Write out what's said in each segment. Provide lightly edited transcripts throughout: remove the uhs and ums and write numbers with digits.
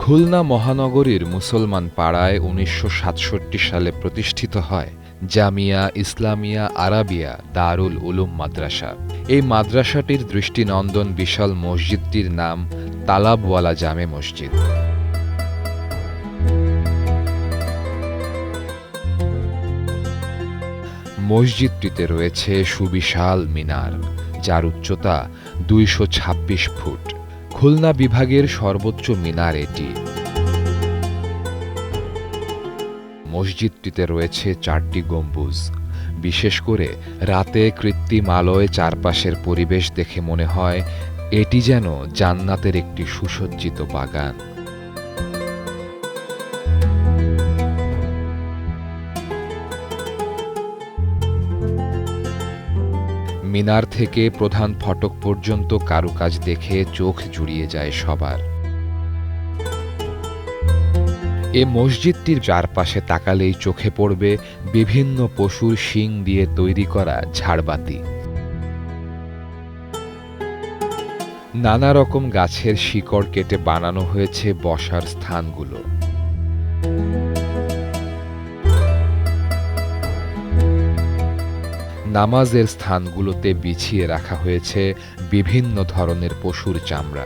খুলনা মহানগরীর মুসলমান পাড়ায় ১৯৬৭ সালে প্রতিষ্ঠিত হয় জামিয়া ইসলামিয়া আরাবিয়া দারুল উলুম মাদ্রাসা। এই মাদ্রাসাটির দৃষ্টিনন্দন বিশাল মসজিদটির নাম তালাবওয়ালা জামে মসজিদ। মসজিদটিতে রয়েছে সুবিশাল মিনার, যার উচ্চতা ২২৬ ফুট। খুলনা বিভাগের সর্বোচ্চ মিনার এটি। মসজিদটিতে রয়েছে ৪টি গম্বুজ। বিশেষ করে রাতে কৃত্রিম আলোয় চারপাশের পরিবেশ দেখে মনে হয় এটি যেন জান্নাতের একটি সুসজ্জিত বাগান। মিনার থেকে প্রধান ফটক পর্যন্ত কারুকাজ দেখে চোখ জুড়িয়ে যায় সবার। এ মসজিদটির চারপাশে তাকালেই চোখে পড়বে বিভিন্ন পশুর শিং দিয়ে তৈরি করা ঝাড়বাতি। নানা রকম গাছের শিকড় কেটে বানানো হয়েছে বসার স্থানগুলো। নামাজের স্থানগুলোতে বিছিয়ে রাখা হয়েছে বিভিন্ন ধরনের পশুর চামড়া।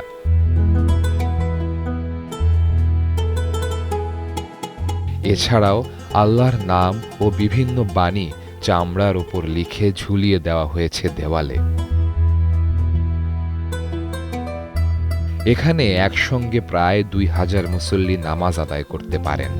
এছাড়াও আল্লাহর নাম ও বিভিন্ন বাণী চামড়ার উপর লিখে ঝুলিয়ে দেওয়া হয়েছে দেওয়ালে। এখানে একসঙ্গে প্রায় ২,০০০ মুসল্লি নামাজ আদায় করতে পারেন।